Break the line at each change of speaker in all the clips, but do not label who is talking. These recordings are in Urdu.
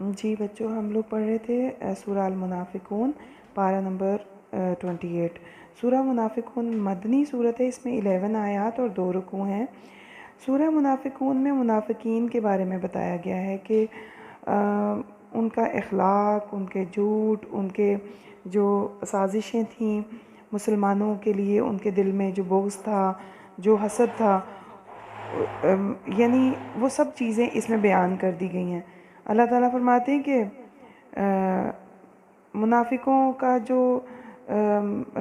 جی بچوں، ہم لوگ پڑھ رہے تھے سورہ المنافقون، پارہ نمبر 28۔ سورہ منافقون مدنی صورت ہے، اس میں 11 آیات اور 2 رکوع ہیں۔ سورہ منافقون میں منافقین کے بارے میں بتایا گیا ہے کہ ان کا اخلاق، ان کے جھوٹ، ان کے جو سازشیں تھیں مسلمانوں کے لیے، ان کے دل میں جو بغض تھا، جو حسد تھا، یعنی وہ سب چیزیں اس میں بیان کر دی گئی ہیں۔ اللہ تعالیٰ فرماتے ہیں کہ منافقوں کا جو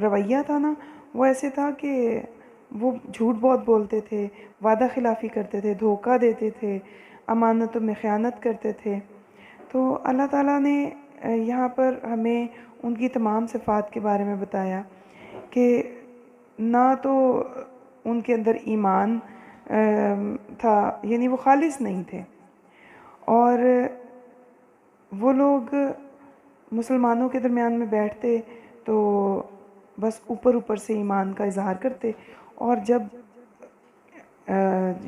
رویہ تھا نا، وہ ایسے تھا کہ وہ جھوٹ بہت بولتے تھے، وعدہ خلافی کرتے تھے، دھوکہ دیتے تھے، امانتوں میں خیانت کرتے تھے۔ تو اللہ تعالیٰ نے یہاں پر ہمیں ان کی تمام صفات کے بارے میں بتایا کہ نہ تو ان کے اندر ایمان تھا، یعنی وہ خالص نہیں تھے، اور وہ لوگ مسلمانوں کے درمیان میں بیٹھتے تو بس اوپر اوپر سے ایمان کا اظہار کرتے، اور جب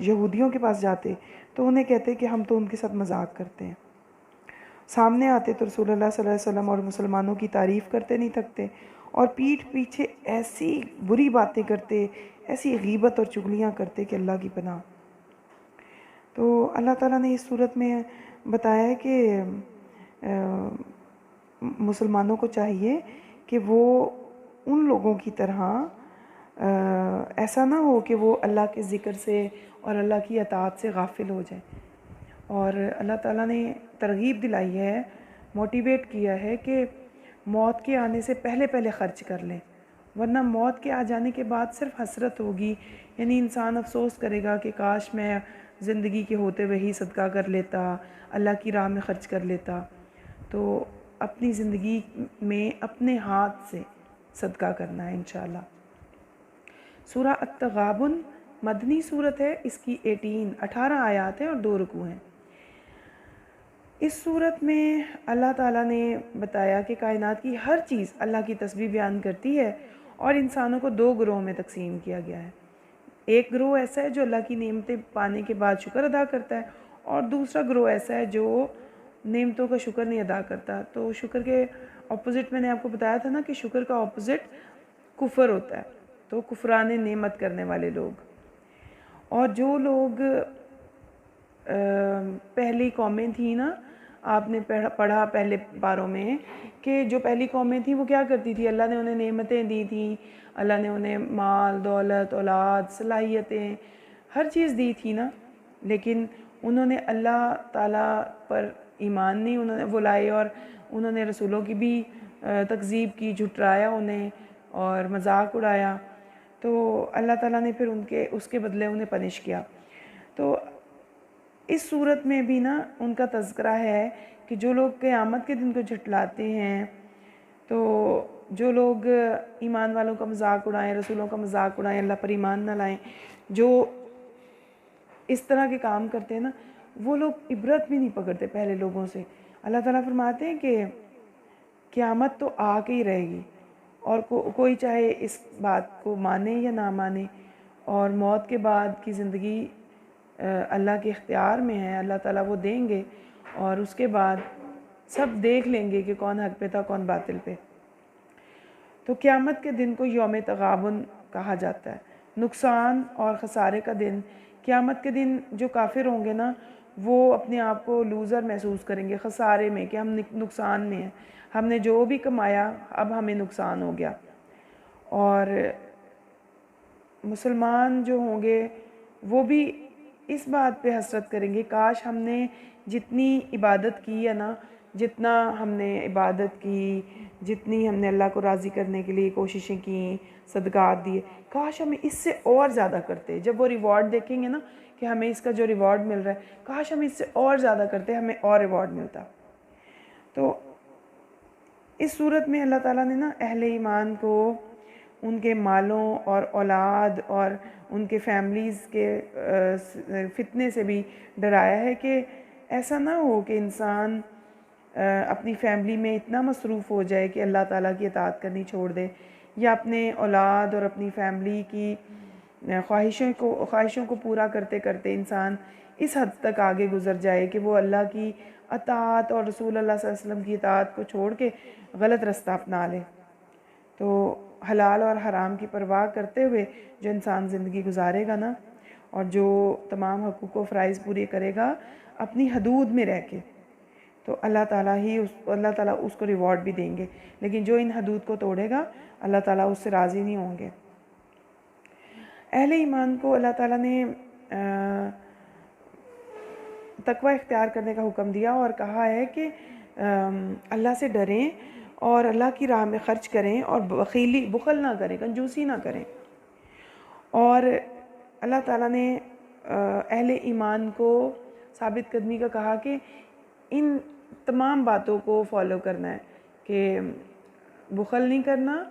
یہودیوں کے پاس جاتے تو انہیں کہتے کہ ہم تو ان کے ساتھ مذاق کرتے ہیں۔ سامنے آتے تو رسول اللہ صلی اللہ علیہ وسلم اور مسلمانوں کی تعریف کرتے نہیں تھکتے، اور پیٹھ پیچھے ایسی بری باتیں کرتے، ایسی غیبت اور چغلیاں کرتے کہ اللہ کی پناہ۔ تو اللہ تعالیٰ نے اس صورت میں بتایا ہے کہ مسلمانوں کو چاہیے کہ وہ ان لوگوں کی طرح ایسا نہ ہو کہ وہ اللہ کے ذکر سے اور اللہ کی اطاعت سے غافل ہو جائیں، اور اللہ تعالیٰ نے ترغیب دلائی ہے، موٹیویٹ کیا ہے کہ موت کے آنے سے پہلے پہلے خرچ کر لیں، ورنہ موت کے آ جانے کے بعد صرف حسرت ہوگی، یعنی انسان افسوس کرے گا کہ کاش میں زندگی کے ہوتے ہوئے ہی صدقہ کر لیتا، اللہ کی راہ میں خرچ کر لیتا۔ تو اپنی زندگی میں اپنے ہاتھ سے صدقہ کرنا ہے انشاءاللہ۔ سورہ التغابن مدنی صورت ہے، اس کی 18 آیات ہیں اور 2 رکوع ہیں۔ اس صورت میں اللہ تعالیٰ نے بتایا کہ کائنات کی ہر چیز اللہ کی تسبیح بیان کرتی ہے، اور انسانوں کو 2 گروہوں میں تقسیم کیا گیا ہے۔ ایک گروہ ایسا ہے جو اللہ کی نعمتیں پانے کے بعد شکر ادا کرتا ہے، اور دوسرا گروہ ایسا ہے جو نعمتوں کا شکر نہیں ادا کرتا۔ تو شکر کے اپوزٹ میں نے آپ کو بتایا تھا نا کہ شکر کا اپوزٹ کفر ہوتا ہے، تو کفران نعمت کرنے والے لوگ، اور جو لوگ پہلی قومیں تھیں نا، آپ نے پڑھا پہلے پاروں میں کہ جو پہلی قومیں تھیں وہ کیا کرتی تھی، اللہ نے انہیں نعمتیں دی تھیں، اللہ نے انہیں مال، دولت، اولاد، صلاحیتیں، ہر چیز دی تھی نا، لیکن انہوں نے اللہ تعالیٰ پر ایمان نہیں انہوں نے وہ لائے، اور انہوں نے رسولوں کی بھی تکذیب کی، جھٹلایا انہیں اور مذاق اڑایا، تو اللہ تعالیٰ نے پھر اس کے بدلے انہیں پنش کیا۔ تو اس صورت میں بھی نا ان کا تذکرہ ہے کہ جو لوگ قیامت کے دن کو جھٹلاتے ہیں، تو جو لوگ ایمان والوں کا مذاق اڑائیں، رسولوں کا مذاق اڑائیں، اللہ پر ایمان نہ لائیں، جو اس طرح کے کام کرتے ہیں نا، وہ لوگ عبرت بھی نہیں پکڑتے پہلے لوگوں سے۔ اللہ تعالیٰ فرماتے ہیں کہ قیامت تو آ کے ہی رہے گی، اور کوئی چاہے اس بات کو مانے یا نہ مانے، اور موت کے بعد کی زندگی اللہ کے اختیار میں ہے، اللہ تعالیٰ وہ دیں گے، اور اس کے بعد سب دیکھ لیں گے کہ کون حق پہ تھا کون باطل پہ۔ تو قیامت کے دن کو یوم تغابن کہا جاتا ہے، نقصان اور خسارے کا دن۔ قیامت کے دن جو کافر ہوں گے نا، وہ اپنے آپ کو لوزر محسوس کریں گے، خسارے میں، کہ ہم نقصان میں ہیں، ہم نے جو بھی کمایا اب ہمیں نقصان ہو گیا۔ اور مسلمان جو ہوں گے وہ بھی اس بات پہ حسرت کریں گے، کاش ہم نے جتنی عبادت کی ہے نا، جتنا ہم نے عبادت کی، جتنی ہم نے اللہ کو راضی کرنے کے لیے کوششیں کی، صدقات دیے، کاش ہمیں اس سے اور زیادہ کرتے۔ جب وہ ریوارڈ دیکھیں گے نا کہ ہمیں اس کا جو ریوارڈ مل رہا ہے، کاش ہم اس سے اور زیادہ کرتے، ہمیں اور ریوارڈ ملتا۔ تو اس صورت میں اللہ تعالیٰ نے نا اہل ایمان کو ان کے مالوں اور اولاد اور ان کے فیملیز کے فتنے سے بھی ڈرایا ہے کہ ایسا نہ ہو کہ انسان اپنی فیملی میں اتنا مصروف ہو جائے کہ اللہ تعالیٰ کی اطاعت کرنی چھوڑ دے، یا اپنے اولاد اور اپنی فیملی کی خواہشوں کو پورا کرتے کرتے انسان اس حد تک آگے گزر جائے کہ وہ اللہ کی اطاعت اور رسول اللہ صلی اللہ علیہ وسلم کی اطاعت کو چھوڑ کے غلط رستہ اپنا لے۔ تو حلال اور حرام کی پرواہ کرتے ہوئے جو انسان زندگی گزارے گا نا، اور جو تمام حقوق و فرائض پورے کرے گا اپنی حدود میں رہ کے، تو اللہ تعالیٰ اس کو ریوارڈ بھی دیں گے۔ لیکن جو ان حدود کو توڑے گا اللہ تعالیٰ اس سے راضی نہیں ہوں گے۔ اہل ایمان کو اللہ تعالیٰ نے تقوی اختیار کرنے کا حکم دیا اور کہا ہے کہ اللہ سے ڈریں اور اللہ کی راہ میں خرچ کریں اور بخل نہ کریں، کنجوسی نہ کریں۔ اور اللہ تعالیٰ نے اہل ایمان کو ثابت قدمی کا کہا کہ ان تمام باتوں کو فالو کرنا ہے، کہ بخل نہیں کرنا،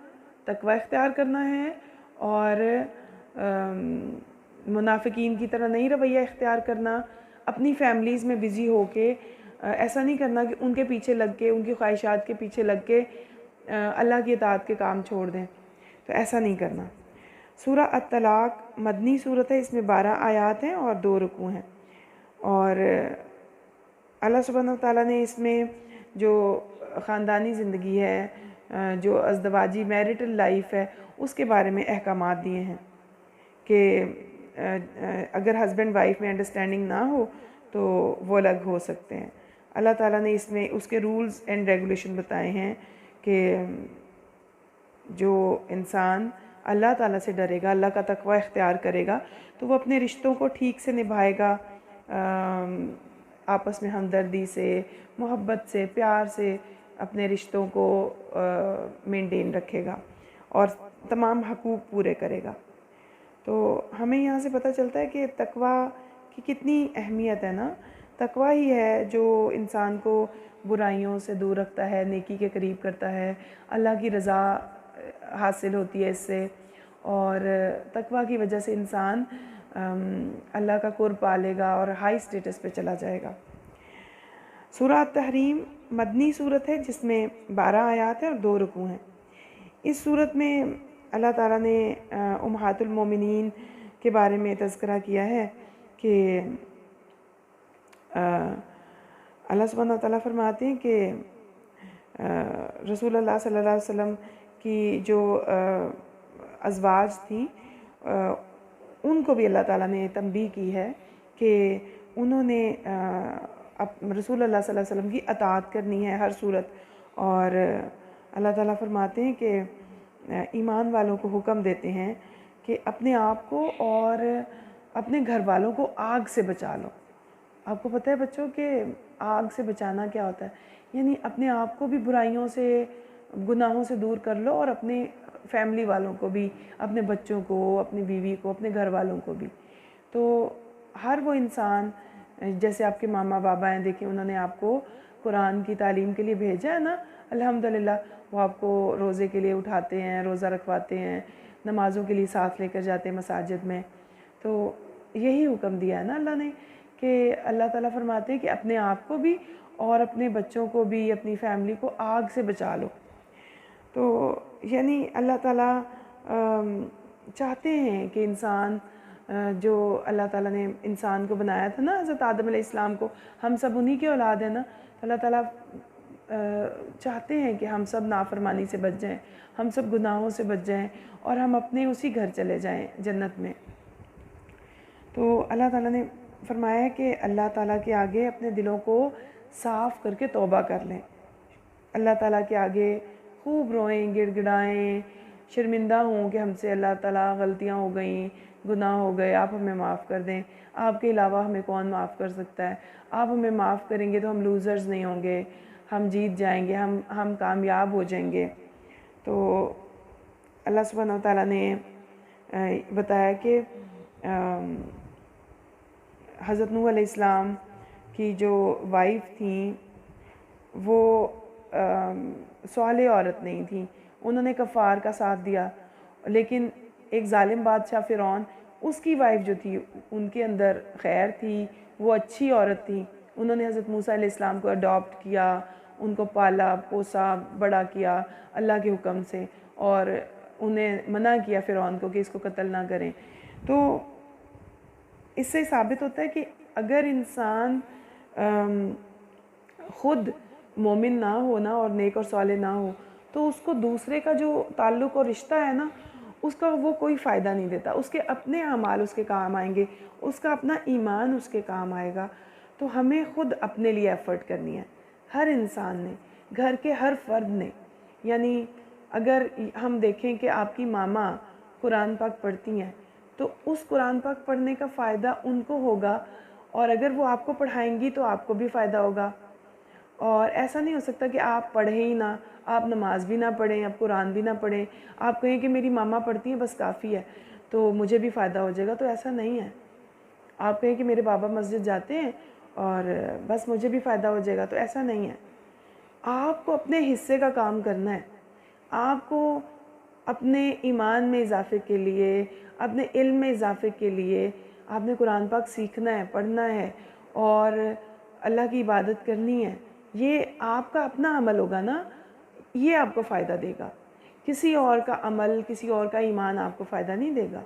تقوی اختیار کرنا ہے، اور منافقین کی طرح نہیں رویہ اختیار کرنا، اپنی فیملیز میں بزی ہو کے ایسا نہیں کرنا کہ ان کے پیچھے لگ کے، ان کی خواہشات کے پیچھے لگ کے اللہ کی اطاعت کے کام چھوڑ دیں، تو ایسا نہیں کرنا۔ سورہ الطلاق مدنی صورت ہے، اس میں 12 آیات ہیں اور 2 رکوع ہیں، اور اللہ سبحانہ وتعالیٰ نے اس میں جو خاندانی زندگی ہے، جو ازدواجی میرٹل لائف ہے، اس کے بارے میں احکامات دیے ہیں کہ اگر ہسبینڈ وائف میں انڈرسٹینڈنگ نہ ہو تو وہ الگ ہو سکتے ہیں۔ اللہ تعالیٰ نے اس میں اس کے رولز اینڈ ریگولیشن بتائے ہیں کہ جو انسان اللہ تعالیٰ سے ڈرے گا، اللہ کا تقوی اختیار کرے گا، تو وہ اپنے رشتوں کو ٹھیک سے نبھائے گا، آپس میں ہمدردی سے، محبت سے، پیار سے اپنے رشتوں کو مینٹین رکھے گا اور تمام حقوق پورے کرے گا۔ تو ہمیں یہاں سے پتہ چلتا ہے کہ تقوی کی کتنی اہمیت ہے نا۔ تقوی ہی ہے جو انسان کو برائیوں سے دور رکھتا ہے، نیکی کے قریب کرتا ہے، اللہ کی رضا حاصل ہوتی ہے اس سے، اور تقوی کی وجہ سے انسان اللہ کا قرب پالے گا اور ہائی سٹیٹس پہ چلا جائے گا۔ سورہ التحریم مدنی صورت ہے جس میں 12 آیات ہیں اور 2 رکوع ہیں۔ اس صورت میں اللہ تعالیٰ نے امہات المومنین کے بارے میں تذکرہ کیا ہے کہ اللہ سبحانہ وتعالیٰ فرماتے ہیں کہ رسول اللہ صلی اللہ علیہ وسلم کی جو ازواج تھیں ان کو بھی اللہ تعالیٰ نے تنبیہ کی ہے کہ انہوں نے رسول اللہ صلی اللہ علیہ وسلم کی اطاعت کرنی ہے ہر صورت، اور اللہ تعالیٰ فرماتے ہیں کہ ایمان والوں کو حکم دیتے ہیں کہ اپنے آپ کو اور اپنے گھر والوں کو آگ سے بچا لو۔ آپ کو پتہ ہے بچوں کہ آگ سے بچانا کیا ہوتا ہے؟ یعنی اپنے آپ کو بھی برائیوں سے، گناہوں سے دور کر لو، اور اپنے فیملی والوں کو بھی، اپنے بچوں کو، اپنی بیوی کو، اپنے گھر والوں کو بھی۔ تو ہر وہ انسان، جیسے آپ کے ماما بابا ہیں، دیکھیں انہوں نے آپ کو قرآن کی تعلیم کے لیے بھیجا ہے نا، الحمدللہ وہ آپ کو روزے کے لیے اٹھاتے ہیں، روزہ رکھواتے ہیں، نمازوں کے لیے ساتھ لے کر جاتے ہیں مساجد میں۔ تو یہی حکم دیا ہے نا اللہ نے کہ اللہ تعالیٰ فرماتے ہیں کہ اپنے آپ کو بھی اور اپنے بچوں کو بھی، اپنی فیملی کو آگ سے بچا لو۔ تو یعنی اللہ تعالیٰ چاہتے ہیں کہ انسان، جو اللہ تعالیٰ نے انسان کو بنایا تھا نا، حضرت آدم علیہ السلام کو، ہم سب انہی کے اولاد ہیں نا، اللہ تعالیٰ چاہتے ہیں کہ ہم سب نافرمانی سے بچ جائیں، ہم سب گناہوں سے بچ جائیں، اور ہم اپنے اسی گھر چلے جائیں جنت میں۔ تو اللہ تعالیٰ نے فرمایا ہے کہ اللہ تعالیٰ کے آگے اپنے دلوں کو صاف کر کے توبہ کر لیں، اللہ تعالیٰ کے آگے خوب روئیں، گڑ گڑائیں، شرمندہ ہوں کہ ہم سے اللہ تعالیٰ غلطیاں ہو گئیں، گناہ ہو گئے، آپ ہمیں معاف کر دیں، آپ کے علاوہ ہمیں کون معاف کر سکتا ہے، آپ ہمیں معاف کریں گے تو ہم لوزرز نہیں ہوں گے، ہم جیت جائیں گے، ہم کامیاب ہو جائیں گے۔ تو اللہ سبحانہ وتعالیٰ نے بتایا کہ حضرت نوح علیہ السلام کی جو وائف تھیں وہ صالح عورت نہیں تھیں، انہوں نے کفار کا ساتھ دیا، لیکن ایک ظالم بادشاہ فرعون، اس کی وائف جو تھی ان کے اندر خیر تھی، وہ اچھی عورت تھی، انہوں نے حضرت موسیٰ علیہ السلام کو اڈاپٹ کیا، ان کو پالا پوسا بڑا کیا اللہ کے حکم سے، اور انہیں منع کیا فرعون کو کہ اس کو قتل نہ کریں۔ تو اس سے ثابت ہوتا ہے کہ اگر انسان خود مومن نہ ہو نا اور نیک اور صالح نہ ہو تو اس کو دوسرے کا جو تعلق اور رشتہ ہے نا اس کا وہ کوئی فائدہ نہیں دیتا. اس کے اپنے اعمال اس کے کام آئیں گے, اس کا اپنا ایمان اس کے کام آئے گا. تو ہمیں خود اپنے لیے ایفرٹ کرنی ہے, ہر انسان نے, گھر کے ہر فرد نے. یعنی اگر ہم دیکھیں کہ آپ کی ماما قرآن پاک پڑھتی ہیں تو اس قرآن پاک پڑھنے کا فائدہ ان کو ہوگا, اور اگر وہ آپ کو پڑھائیں گی تو آپ کو بھی فائدہ ہوگا. اور ایسا نہیں ہو سکتا کہ آپ پڑھیں ہی نہ, آپ نماز بھی نہ پڑھیں, آپ قرآن بھی نہ پڑھیں, آپ کہیں کہ میری ماما پڑھتی ہیں بس کافی ہے تو مجھے بھی فائدہ ہو جائے گا. تو ایسا نہیں ہے. آپ کہیں کہ میرے بابا مسجد جاتے ہیں اور بس مجھے بھی فائدہ ہو جائے گا, تو ایسا نہیں ہے. آپ کو اپنے حصے کا کام کرنا ہے. آپ کو اپنے ایمان میں اضافے کے لیے, اپنے علم میں اضافے کے لیے آپ نے قرآن پاک سیکھنا ہے, پڑھنا ہے اور اللہ کی عبادت کرنی ہے. یہ آپ کا اپنا عمل ہوگا نا, یہ آپ کو فائدہ دے گا. کسی اور کا عمل, کسی اور کا ایمان آپ کو فائدہ نہیں دے گا.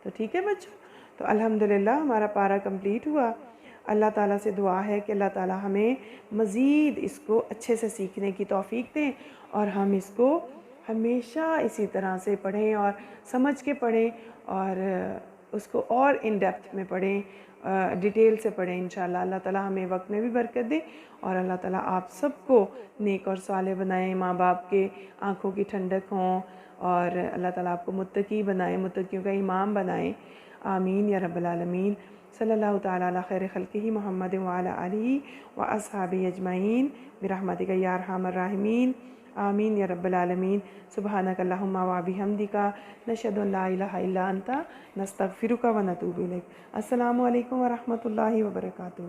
تو ٹھیک ہے بچوں, تو الحمدللہ ہمارا پارہ کمپلیٹ ہوا. اللہ تعالیٰ سے دعا ہے کہ اللہ تعالیٰ ہمیں مزید اس کو اچھے سے سیکھنے کی توفیق دیں, اور ہم اس کو ہمیشہ اسی طرح سے پڑھیں اور سمجھ کے پڑھیں, اور اس کو اور ان ڈیپتھ میں پڑھیں, ڈیٹیل سے پڑھیں انشاءاللہ. اللہ تعالیٰ ہمیں وقت میں بھی برکت دے, اور اللہ تعالیٰ آپ سب کو نیک اور صالح بنائیں, ماں باپ کے آنکھوں کی ٹھنڈک ہوں, اور اللہ تعالیٰ آپ کو متقی بنائیں, متقیوں کا امام بنائیں. آمین یا رب العالمین. صلی اللہ تعالیٰ علی خیر خلقہ محمد وعلی آلہ و اصحابہ اجمعین برحمتک یا ارحم الراحمین. آمین یا رب العالمین. سبحانک اللہم و بحمدک نشہد ان لا الہ الا انت نستغفرک و نتوب الیک. السلام علیکم ورحمۃ اللہ وبرکاتہ.